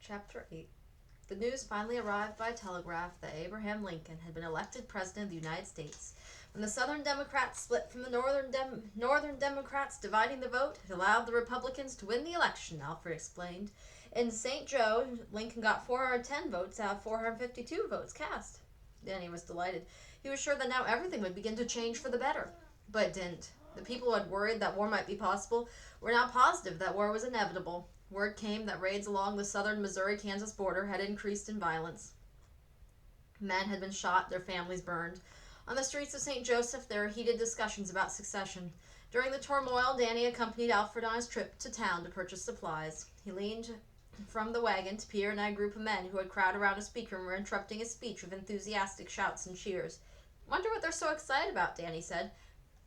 Chapter 8. The news finally arrived by telegraph that Abraham Lincoln had been elected President of the United States. When the Southern Democrats split from the Northern Democrats, dividing the vote, it allowed the Republicans to win the election, Alfred explained. In St. Joe, Lincoln got 410 votes out of 452 votes cast. Danny was delighted. He was sure that now everything would begin to change for the better. But it didn't. The people who had worried that war might be possible were now positive that war was inevitable. Word came that raids along the southern Missouri-Kansas border had increased in violence. Men had been shot, their families burned. On the streets of St. Joseph, there were heated discussions about succession. During the turmoil, Danny accompanied Alfred on his trip to town to purchase supplies. He leaned from the wagon to peer at a group of men who had crowded around a speaker and were interrupting his speech with enthusiastic shouts and cheers. "Wonder what they're so excited about," Danny said.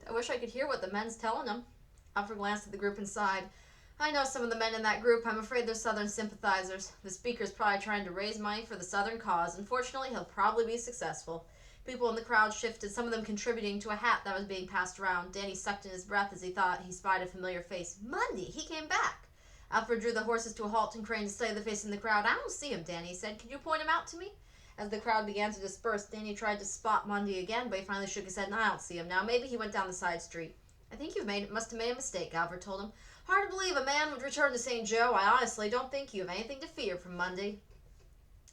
"I wish I could hear what the men's telling them." Alfred glanced at the group and sighed. "I know some of the men in that group. I'm afraid they're Southern sympathizers. The speaker's probably trying to raise money for the Southern cause. Unfortunately, he'll probably be successful." People in the crowd shifted, some of them contributing to a hat that was being passed around. Danny sucked in his breath as he thought he spied a familiar face. Monday! He came back! Alfred drew the horses to a halt and craned to study the face in the crowd. "I don't see him," Danny said. "Could you point him out to me?" As the crowd began to disperse, Danny tried to spot Mundy again, but he finally shook his head. "I don't see him now. Maybe he went down the side street." "I think must have made a mistake," Alfred told him. "Hard to believe a man would return to St. Joe. I honestly don't think you have anything to fear from Mundy."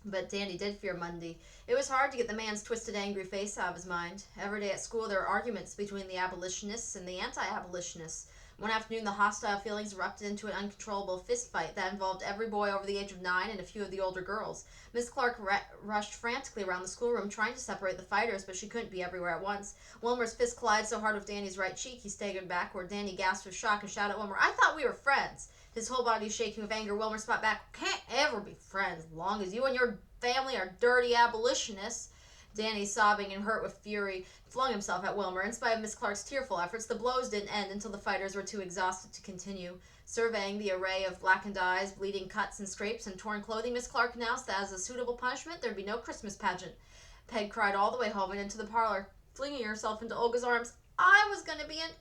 But Danny did fear Mundy. It was hard to get the man's twisted, angry face out of his mind. Every day at school there were arguments between the abolitionists and the anti-abolitionists. One afternoon, the hostile feelings erupted into an uncontrollable fist fight that involved every boy over the age of 9 and a few of the older girls. Miss Clark rushed frantically around the schoolroom trying to separate the fighters, but she couldn't be everywhere at once. Wilmer's fist collided so hard with Danny's right cheek he staggered backward. Danny gasped with shock and shouted at Wilmer, "I thought we were friends." His whole body shaking with anger, Wilmer spat back, "Can't ever be friends as long as you and your family are dirty abolitionists." Danny, sobbing and hurt with fury, flung himself at Wilmer. In spite of Miss Clark's tearful efforts, the blows didn't end until the fighters were too exhausted to continue. Surveying the array of blackened eyes, bleeding cuts and scrapes, and torn clothing, Miss Clark announced that as a suitable punishment there'd be no Christmas pageant. Peg cried all the way home and into the parlor, flinging herself into Olga's arms. "I was going to be an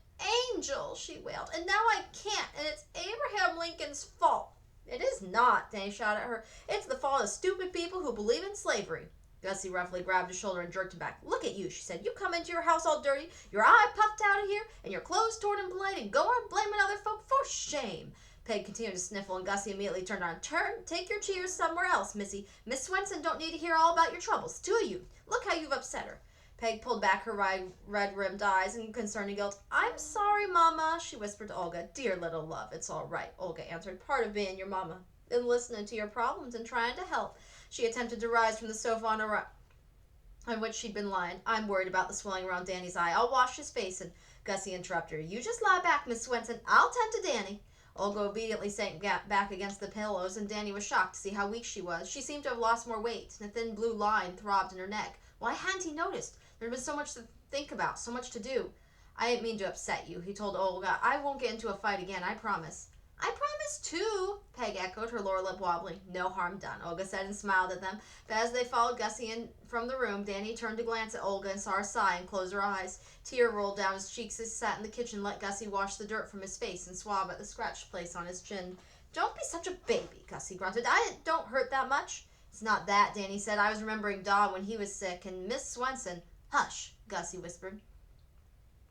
angel," she wailed, "and now I can't, and it's Abraham Lincoln's fault." "It is not," Danny shouted at her. "It's the fault of stupid people who believe in slavery." Gussie roughly grabbed his shoulder and jerked him back. "Look at you," she said. "You come into your house all dirty, your eye puffed out of here, and your clothes torn and bloody, and go on blaming other folk. For shame." Peg continued to sniffle, and Gussie immediately turned on. Take your cheers somewhere else, Missy. Miss Swenson don't need to hear all about your troubles. Two of you. Look how you've upset her." Peg pulled back her red-rimmed eyes in concerning guilt. "I'm sorry, Mama," she whispered to Olga. "Dear little love, it's all right," Olga answered. "Part of being your mama. Been listening to your problems and trying to help." She attempted to rise from the sofa on which she'd been lying. "I'm worried about the swelling around Danny's eye. I'll wash his face." And Gussie interrupted her. "You just lie back, Miss Swenson. I'll tend to Danny." Olga obediently sank back against the pillows, and Danny was shocked to see how weak she was. She seemed to have lost more weight, and a thin blue line throbbed in her neck. Why hadn't he noticed? There had been so much to think about, so much to do. "I didn't mean to upset you," he told Olga. "I won't get into a fight again, I promise." "I promise too," Peg echoed, her lower lip wobbling. "No harm done," Olga said and smiled at them. But as they followed Gussie in from the room, Danny turned to glance at Olga and saw her sigh and close her eyes. Tear rolled down his cheeks as he sat in the kitchen and let Gussie wash the dirt from his face and swab at the scratched place on his chin. "Don't be such a baby," Gussie grunted. "I don't hurt that much." "It's not that," Danny said. "I was remembering Dawn when he was sick, and Miss Swenson—" "Hush," Gussie whispered,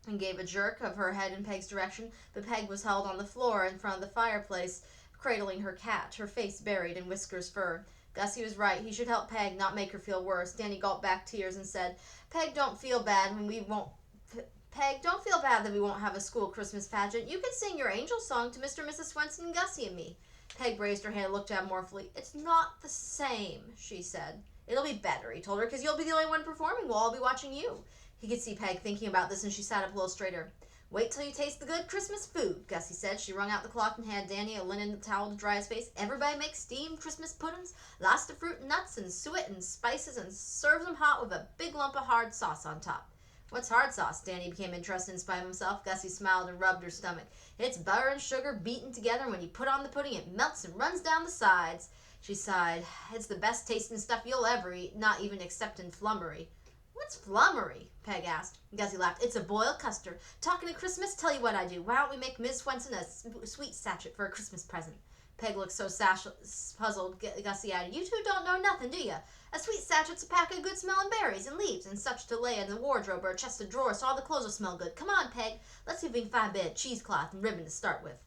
and gave a jerk of her head in Peg's direction, but Peg was held on the floor in front of the fireplace, cradling her cat, her face buried in Whisker's fur. Gussie was right. He should help Peg, not make her feel worse. Danny gulped back tears and said, Peg, don't feel bad that we won't have a school Christmas pageant. You can sing your angel song to Mr. and Mrs. Swenson and Gussie and me." Peg raised her hand and looked at him mournfully. "It's not the same," she said. "It'll be better," he told her, "because you'll be the only one performing. We'll all be watching you." He could see Peg thinking about this, and she sat up a little straighter. "Wait till you taste the good Christmas food," Gussie said. She wrung out the cloth and handed Danny a linen towel to dry his face. "Everybody makes steamed Christmas puddings, lots of fruit and nuts and suet and spices, and serves them hot with a big lump of hard sauce on top." "What's hard sauce?" Danny became interested in spite of himself. Gussie smiled and rubbed her stomach. "It's butter and sugar beaten together, and when you put on the pudding, it melts and runs down the sides." She sighed. "It's the best tasting stuff you'll ever eat, not even excepting flummery." "What's flummery?" Peg asked. Gussie laughed. "It's a boiled custard. Talking of Christmas, tell you what I do. Why don't we make Miss Swenson a sweet sachet for a Christmas present?" Peg looked so puzzled. Gussie added, "You two don't know nothing, do you? A sweet sachet's a pack of good-smelling berries and leaves, and such to lay in the wardrobe or a chest of drawers so all the clothes will smell good. Come on, Peg. Let's see if we can find bed, cheesecloth, and ribbon to start with."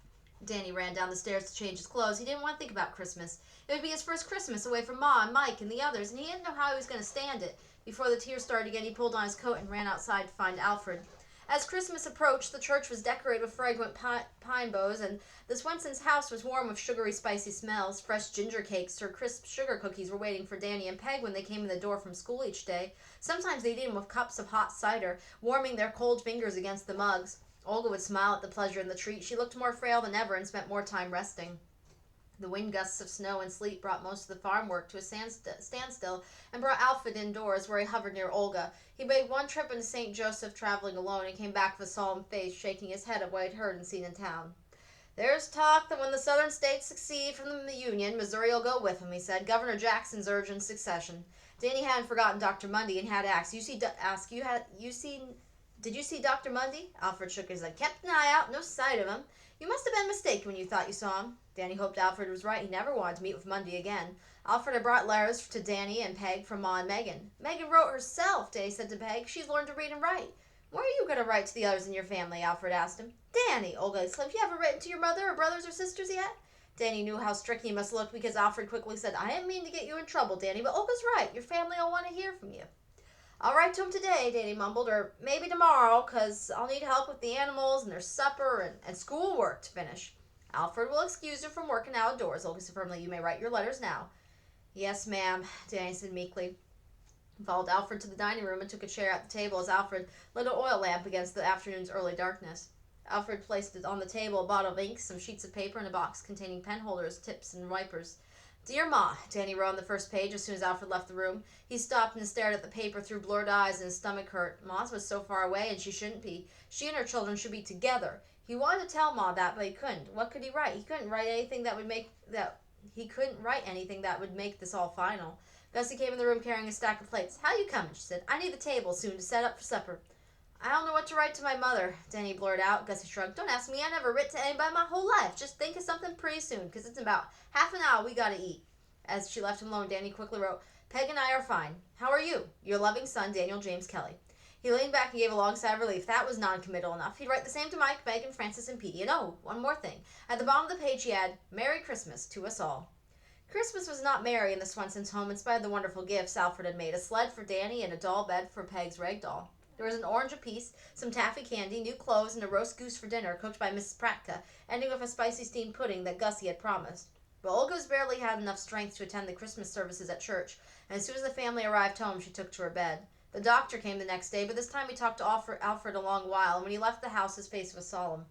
Danny ran down the stairs to change his clothes. He didn't want to think about Christmas. It would be his first Christmas away from Ma and Mike and the others, and he didn't know how he was going to stand it. Before the tears started again, he pulled on his coat and ran outside to find Alfred. As Christmas approached, the church was decorated with fragrant pine boughs, and the Swensons' house was warm with sugary, spicy smells. Fresh ginger cakes or crisp sugar cookies were waiting for Danny and Peg when they came in the door from school each day. Sometimes they'd eat them with cups of hot cider, warming their cold fingers against the mugs. Olga would smile at the pleasure in the treat. She looked more frail than ever and spent more time resting. The wind gusts of snow and sleet brought most of the farm work to a standstill and brought Alfred indoors, where he hovered near Olga. He made one trip into St. Joseph, traveling alone, and came back with a solemn face, shaking his head at what he'd heard and seen in town. "There's talk that when the southern states secede from the Union, Missouri will go with them," he said. "Governor Jackson's urging secession." Danny hadn't forgotten Dr. Mundy and had asked, "Did you see Dr. Mundy?" Alfred shook his head. "Kept an eye out, no sight of him. You must have been mistaken when you thought you saw him." Danny hoped Alfred was right. He never wanted to meet with Mundy again. Alfred had brought letters to Danny and Peg from Ma and Megan. "Megan wrote herself," Danny said to Peg. "She's learned to read and write." "What are you going to write to the others in your family?" Alfred asked him. "Danny," Olga exclaimed, "you haven't written to your mother or brothers or sisters yet?" Danny knew how stricken he must look because Alfred quickly said, "I didn't mean to get you in trouble, Danny, but Olga's right. Your family will want to hear from you." "I'll write to him today," Danny mumbled, "or maybe tomorrow, 'cause I'll need help with the animals and their supper and school work to finish." "Alfred will excuse you from working outdoors," Olga said firmly. "You may write your letters now." "Yes, ma'am," Danny said meekly. He followed Alfred to the dining room and took a chair at the table as Alfred lit an oil lamp against the afternoon's early darkness. Alfred placed on the table a bottle of ink, some sheets of paper, and a box containing pen holders, tips, and wipers. "Dear Ma," Danny wrote on the first page as soon as Alfred left the room. He stopped and stared at the paper through blurred eyes, and his stomach hurt. Ma was so far away, and she shouldn't be. She and her children should be together. He wanted to tell Ma that, but he couldn't. What could he write? He couldn't write anything that would make this all final. Gussie came in the room carrying a stack of plates. "How you coming?" she said. "I need the table soon to set up for supper." "I don't know what to write to my mother," Danny blurted out. Gussie shrugged. "Don't ask me. I never writ to anybody my whole life. Just think of something pretty soon, 'cause it's about half an hour we gotta eat." As she left him alone, Danny quickly wrote, "Peg and I are fine. How are you? Your loving son, Daniel James Kelly." He leaned back and gave a long sigh of relief. That was non-committal enough. He'd write the same to Mike, Megan, Francis, and Petey. And oh, one more thing. At the bottom of the page he had, "Merry Christmas to us all." Christmas was not merry in the Swensons' home in spite of the wonderful gifts Alfred had made. A sled for Danny and a doll bed for Peg's rag doll. There was an orange apiece, some taffy candy, new clothes, and a roast goose for dinner, cooked by Mrs. Pratka, ending with a spicy steamed pudding that Gussie had promised. But Olga's barely had enough strength to attend the Christmas services at church, and as soon as the family arrived home, she took to her bed. The doctor came the next day, but this time he talked to Alfred a long while, and when he left the house, his face was solemn.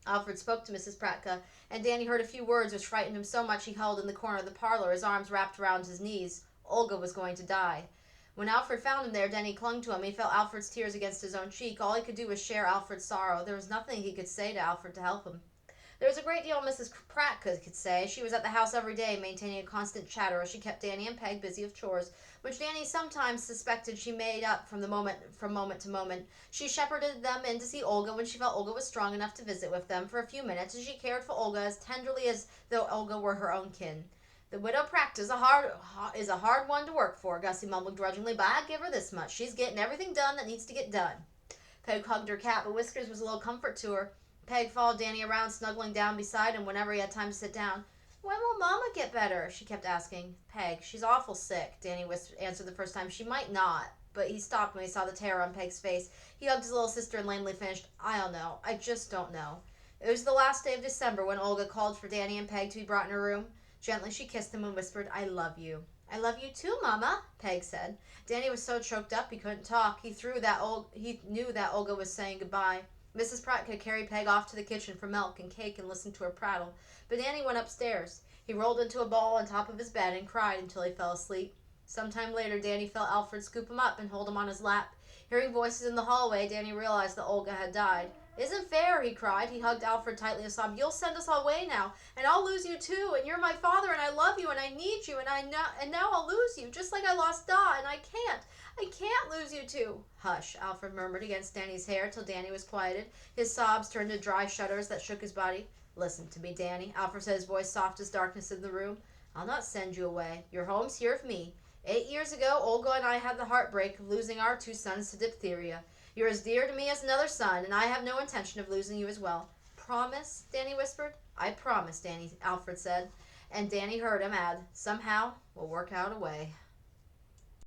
Alfred spoke to Mrs. Pratka, and Danny heard a few words which frightened him so much he held in the corner of the parlor, his arms wrapped around his knees. Olga was going to die. When Alfred found him there, Danny clung to him. He felt Alfred's tears against his own cheek. All he could do was share Alfred's sorrow. There was nothing he could say to Alfred to help him. There was a great deal Mrs. Pratka could say. She was at the house every day, maintaining a constant chatter as she kept Danny and Peg busy with chores, which Danny sometimes suspected she made up from moment to moment. She shepherded them in to see Olga when she felt Olga was strong enough to visit with them for a few minutes, and she cared for Olga as tenderly as though Olga were her own kin. "The widow Pratka is a hard one to work for," Gussie mumbled grudgingly, "but I give her this much. She's getting everything done that needs to get done." Peg hugged her cat, but Whiskers was a little comfort to her. Peg followed Danny around, snuggling down beside him whenever he had time to sit down. "When will Mama get better?" she kept asking. "Peg, she's awful sick," Danny answered the first time. "She might not." But he stopped when he saw the terror on Peg's face. He hugged his little sister and lamely finished, "I don't know. I just don't know." It was the last day of December when Olga called for Danny and Peg to be brought in her room. Gently she kissed them and whispered, "I love you." "I love you too, Mama," Peg said. Danny was so choked up he couldn't talk. He knew that Olga was saying goodbye. Mrs. Pratka carried Peg off to the kitchen for milk and cake and listened to her prattle, but Danny went upstairs. He rolled into a ball on top of his bed and cried until he fell asleep. Sometime later, Danny felt Alfred scoop him up and hold him on his lap. Hearing voices in the hallway, Danny realized that Olga had died. "Isn't fair," he cried. He hugged Alfred tightly and sobbed, "You'll send us all away now, and I'll lose you too, and you're my father, and I love you, and I need you, and now I'll lose you, just like I lost Da, and I can't lose you too." "Hush," Alfred murmured against Danny's hair till Danny was quieted. His sobs turned to dry shudders that shook his body. Listen to me, Danny, Alfred said, his voice soft as darkness in the room. I'll not send you away. Your home's here with me. 8 years ago, Olga and I had the heartbreak of losing our 2 sons to diphtheria. You're as dear to me as another son, and I have no intention of losing you as well. Promise? Danny whispered. I promise, Danny, Alfred said. And Danny heard him add, somehow we'll work out a way.